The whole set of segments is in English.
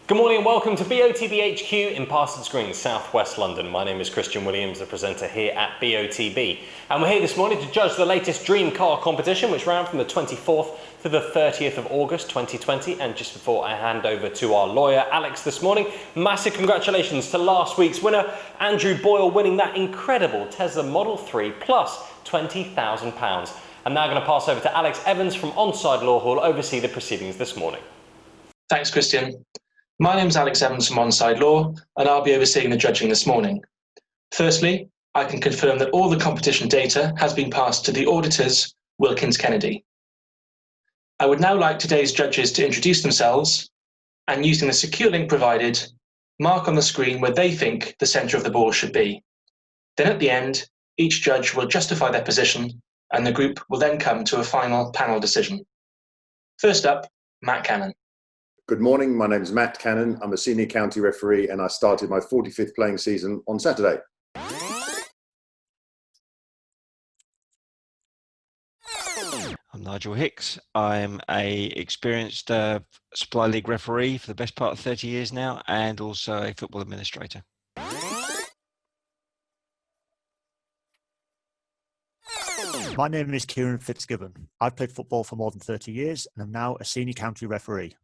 Good morning and welcome to BOTB HQ in Parsons Green, South West London. My name is Christian Williams, the presenter here at BOTB. And we're here this morning to judge the latest Dream Car competition, which ran from the 24th to the 30th of August 2020. And just before I hand over to our lawyer, Alex, this morning, massive congratulations to last week's winner, Andrew Boyle, winning that incredible Tesla Model 3 plus £20,000. I'm now going to pass over to Alex Evans from Onside Law Hall, oversee the proceedings this morning. Thanks, Christian. My name's Alex Evans from Onside Law, and I'll be overseeing the judging this morning. Firstly, I can confirm that all the competition data has been passed to the auditors, Wilkins Kennedy. I would now like today's judges to introduce themselves and, using the secure link provided, mark on the screen where they think the centre of the ball should be. Then at the end, each judge will justify their position and the group will then come to a final panel decision. First up, Matt Cannon. Good morning, my name is Matt Cannon. I'm a senior county referee and I started my 45th playing season on Saturday. I'm Nigel Hicks. I'm a experienced Supply League referee for the best part of 30 years now and also a football administrator. My name is Kieran Fitzgibbon. I've played football for more than 30 years and am now a senior county referee.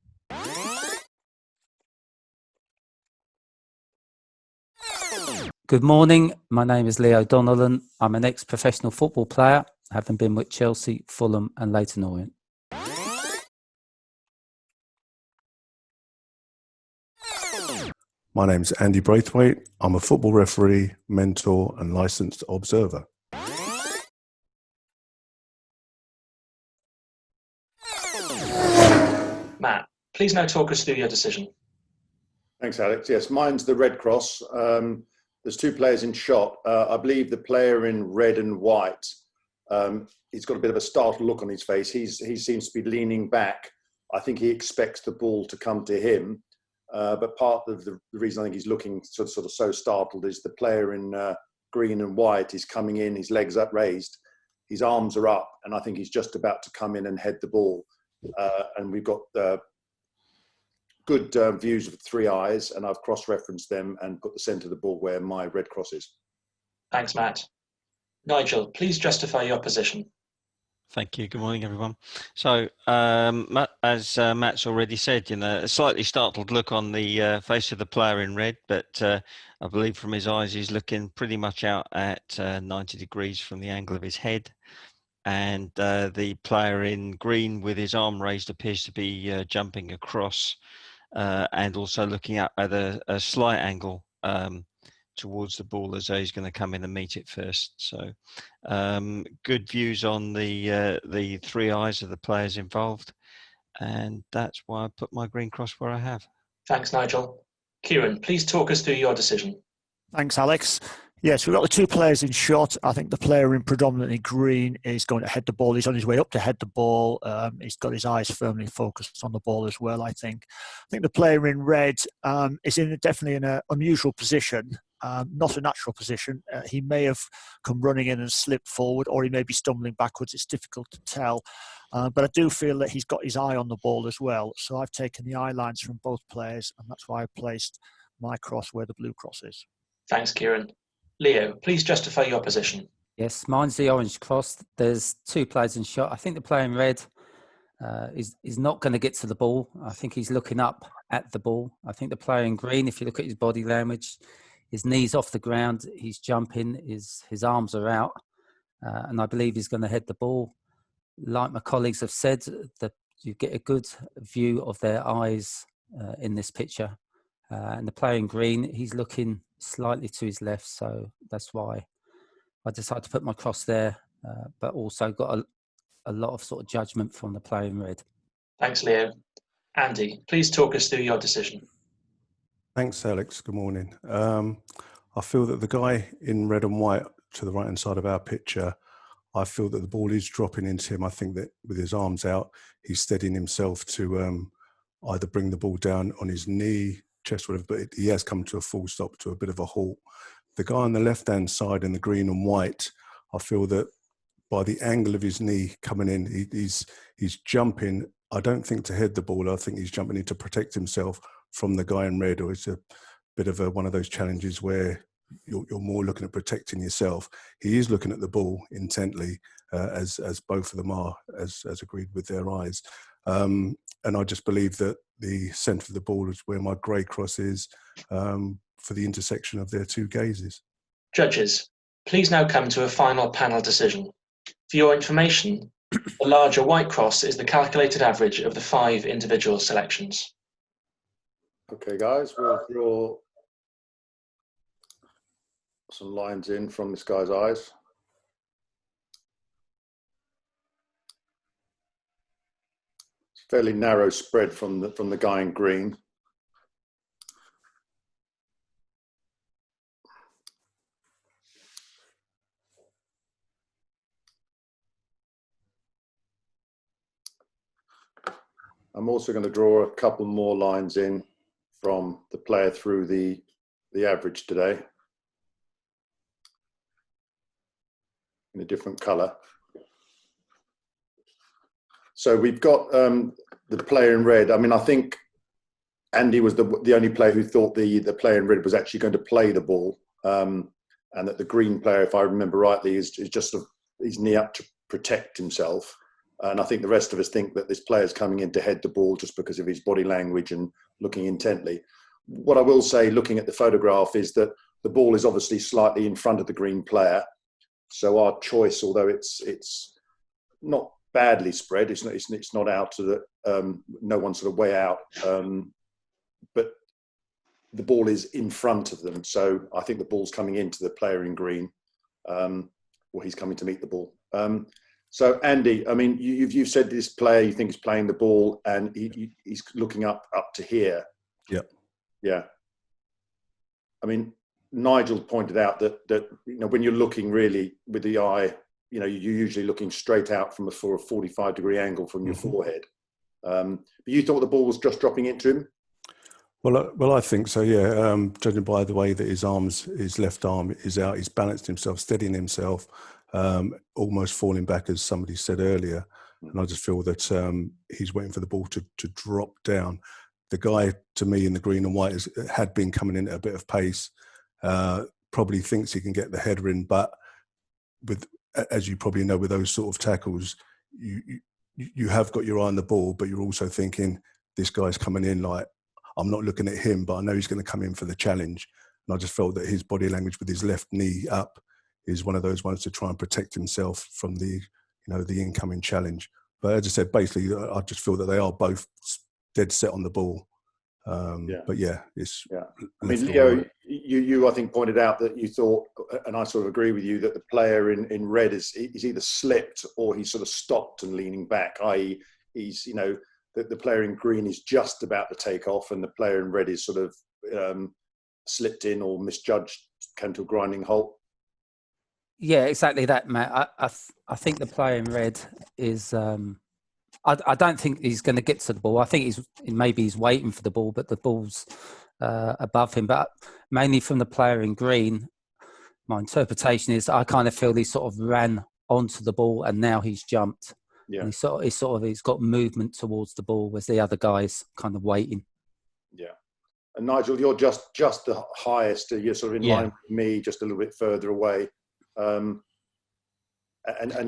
Good morning, my name is Leo Donnellan. I'm an ex-professional football player, having been with Chelsea, Fulham and Leyton Orient. My name's Andy Braithwaite. I'm a football referee, mentor and licensed observer. Matt, please now talk us through your decision. Thanks, Alex. Yes, mine's the Red Cross. There's two players in shot. I believe the player in red and white, he's got a bit of a startled look on his face. He seems to be leaning back. I think he expects the ball to come to him. But part of the reason I think he's looking sort of so startled is the player in green and white is coming in, his legs upraised, his arms are up, and I think he's just about to come in and head the ball. And we've got good views of three eyes, and I've cross-referenced them and put the centre of the ball where my red cross is. Thanks, Matt. Nigel, please justify your position. Thank you. Good morning, everyone. So, as Matt's already said, a slightly startled look on the face of the player in red, but I believe from his eyes he's looking pretty much out at 90 degrees from the angle of his head. And the player in green with his arm raised appears to be jumping across and also looking up at a slight angle towards the ball as though he's going to come in and meet it first. So good views on the three eyes of the players involved. And that's why I put my green cross where I have. Thanks, Nigel. Kieran, please talk us through your decision. Thanks, Alex. Yes, we've got the two players in shot. I think the player in predominantly green is going to head the ball. He's on his way up to head the ball. He's got his eyes firmly focused on the ball as well, I think. I think the player in red is definitely in an unusual position, not a natural position. He may have come running in and slipped forward, or he may be stumbling backwards. It's difficult to tell. But I do feel that he's got his eye on the ball as well. So I've taken the eye lines from both players, and that's why I placed my cross where the blue cross is. Thanks, Kieran. Leo, please justify your position. Yes, mine's the orange cross. There's two players in shot. I think the player in red is not going to get to the ball. I think he's looking up at the ball. I think the player in green, if you look at his body language, his knees off the ground, he's jumping, his arms are out, and I believe he's going to head the ball. Like my colleagues have said, that you get a good view of their eyes in this picture. And the player in green, he's looking slightly to his left, so that's why I decided to put my cross there, but also got a lot of sort of judgment from the player in red. Thanks, Leo. Andy, please talk us through your decision. Thanks, Alex. Good morning. I feel that the guy in red and white to the right-hand side of our picture, I feel that the ball is dropping into him. I think that with his arms out, he's steadying himself to either bring the ball down on his knee, chest, whatever, but he has come to a full stop, to a bit of a halt. The guy on the left-hand side in the green and white, I feel that by the angle of his knee coming in, he's jumping, I don't think to head the ball, I think he's jumping in to protect himself from the guy in red, or it's a bit of one of those challenges where you're more looking at protecting yourself. He is looking at the ball intently, as both of them are, as agreed with their eyes. And I just believe that the centre of the ball is where my grey cross is, for the intersection of their two gazes. Judges, please now come to a final panel decision. For your information, the larger white cross is the calculated average of the 5 individual selections. Okay, guys, we'll draw some lines in from this guy's eyes. It's a fairly narrow spread from the guy in green. I'm also going to draw a couple more lines in from the player through the average today in a different colour. So we've got the player in red. I mean, I think Andy was the only player who thought the player in red was actually going to play the ball, and that the green player, if I remember rightly, is just sort of his knee up to protect himself. And I think the rest of us think that this player's coming in to head the ball just because of his body language and looking intently. What I will say, looking at the photograph, is that the ball is obviously slightly in front of the green player. So our choice, although it's not badly spread, it's not out to the no one sort of way out, but the ball is in front of them. So I think the ball's coming into the player in green, or he's coming to meet the ball. So Andy, I mean, you've said this player you think is playing the ball, and he's looking up to here. Yep. Yeah. I mean, Nigel pointed out that when you're looking really with the eye, you're usually looking straight out from a 45-degree angle from your forehead. But you thought the ball was just dropping into him? Well, I think so. Yeah. Judging by the way that his left arm is out, he's balanced himself, steadying himself. Almost falling back, as somebody said earlier, and I just feel that he's waiting for the ball to drop down. The guy, to me, in the green and white had been coming in at a bit of pace. Probably thinks he can get the header in, but as you probably know, with those sort of tackles, you have got your eye on the ball, but you're also thinking this guy's coming in. Like, I'm not looking at him, but I know he's going to come in for the challenge. And I just felt that his body language with his left knee up is one of those ones to try and protect himself from the incoming challenge. But as I said, basically, I just feel that they are both dead set on the ball. But yeah, it's. Yeah. I mean, Leo, you I think pointed out that you thought, and I sort of agree with you, that the player in red is either slipped or he's sort of stopped and leaning back. I.e., he's the player in green is just about to take off, and the player in red is sort of slipped in or misjudged, came to a grinding halt. Yeah, exactly that, Matt. I think the player in red is. I don't think he's going to get to the ball. I think maybe he's waiting for the ball, but the ball's above him. But mainly from the player in green, my interpretation is I kind of feel he sort of ran onto the ball and now he's jumped. Yeah. And he's got movement towards the ball, whereas the other guy's kind of waiting. Yeah. And Nigel, you're just the highest. You're sort of in line with me, just a little bit further away. And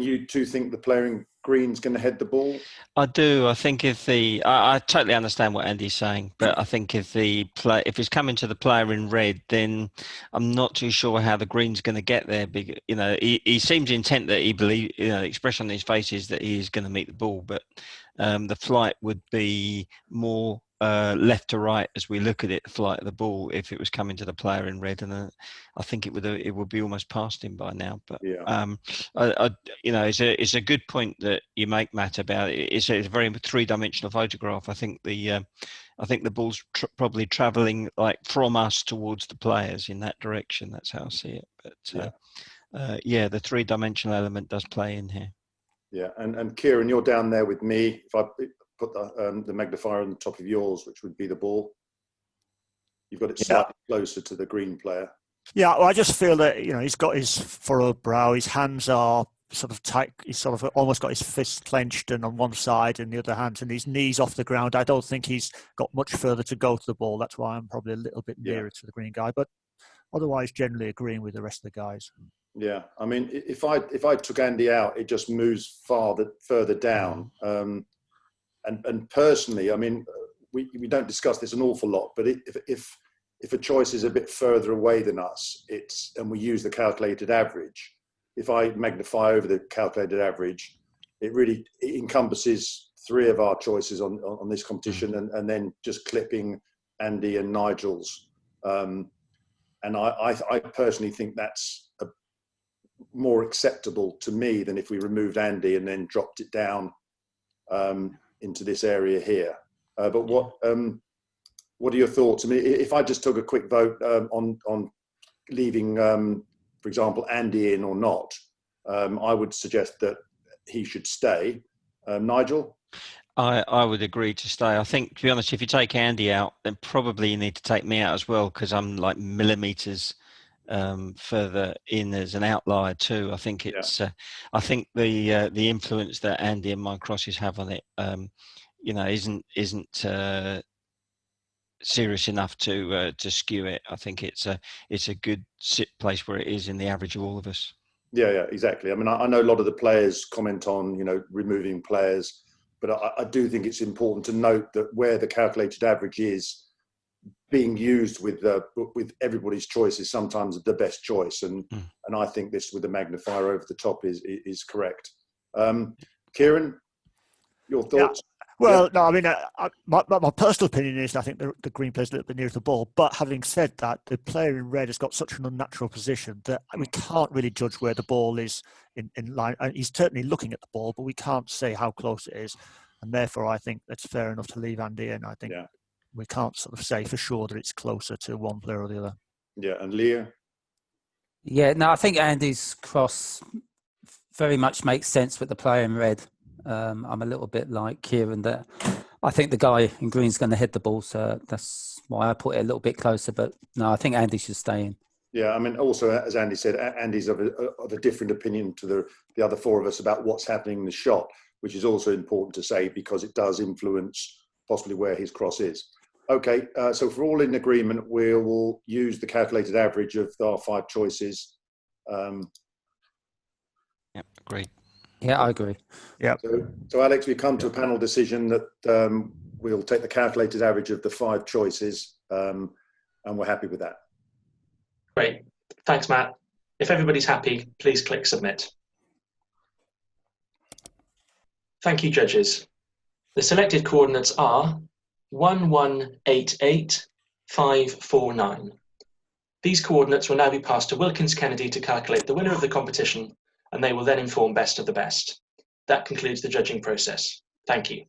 you two think the player in green's going to head the ball? I do. I think I totally understand what Andy's saying, but I think if he's coming to the player in red, then I'm not too sure how the green's going to get there. He seems intent that he believes, the expression on his face is that he is going to meet the ball, but the flight would be more left to right as we look at it, the flight of the ball, if it was coming to the player in red, and I think it would be almost past him by now. But it's a good point that you make, Matt, about it. It's a very three-dimensional photograph. I think the ball's probably travelling like from us towards the players in that direction. That's how I see it. But the three-dimensional element does play in here. Yeah, and Kieran, you're down there with me. If I put the magnifier on the top of yours, which would be the ball, you've got it slightly closer to the green player. Yeah, well, I just feel that he's got his furrowed brow, his hands are sort of tight. He's sort of almost got his fists clenched and on one side and the other hand and his knees off the ground. I don't think he's got much further to go to the ball. That's why I'm probably a little bit nearer to the green guy. But otherwise, generally agreeing with the rest of the guys. Yeah, I mean, if I took Andy out, it just moves further down. And personally, I mean, we don't discuss this an awful lot, but if a choice is a bit further away than us, and we use the calculated average, if I magnify over the calculated average, it encompasses 3 of our choices on this competition, and then just clipping Andy and Nigel's. And I personally think that's more acceptable to me than if we removed Andy and then dropped it down into this area here. But what are your thoughts? I mean, if I just took a quick vote on leaving, for example, Andy in or not, I would suggest that he should stay. Nigel? I would agree to stay. I think, to be honest, if you take Andy out, then probably you need to take me out as well, because I'm like millimetres further in as an outlier too. I think it's. I think the influence that Andy and my crosses have on it, isn't serious enough to skew it. I think it's a good place where it is in the average of all of us. Yeah, exactly. I mean, I know a lot of the players comment on removing players, but I do think it's important to note that where the calculated average is being used with everybody's choice is sometimes the best choice, and I think this with the magnifier over the top is correct. Kieran, your thoughts? Well, no, I mean, my personal opinion is I think the green player's a little bit near the ball. But having said that, the player in red has got such an unnatural position that we can't really judge where the ball is in line. And he's certainly looking at the ball, but we can't say how close it is. And therefore, I think it's fair enough to leave Andy in. I think we can't sort of say for sure that it's closer to one player or the other. Yeah, and Leah? Yeah, no, I think Andy's cross very much makes sense with the player in red. I'm a little bit like Kieran that I think the guy in green's going to hit the ball, so that's why I put it a little bit closer. But no, I think Andy should stay in. Yeah, I mean, also as Andy said, Andy's of a different opinion to the other 4 of us about what's happening in the shot, which is also important to say because it does influence possibly where his cross is. Okay, so if we're all in agreement, we will use the calculated average of our 5 choices. Agreed. Yeah, I agree. Yeah. So Alex, we come to a panel decision that we'll take the calculated average of the 5 choices, and we're happy with that. Great. Thanks, Matt. If everybody's happy, please click submit. Thank you, judges. The selected coordinates are 1188549. These coordinates will now be passed to Wilkins Kennedy to calculate the winner of the competition, and they will then inform best of the best. That concludes the judging process. Thank you.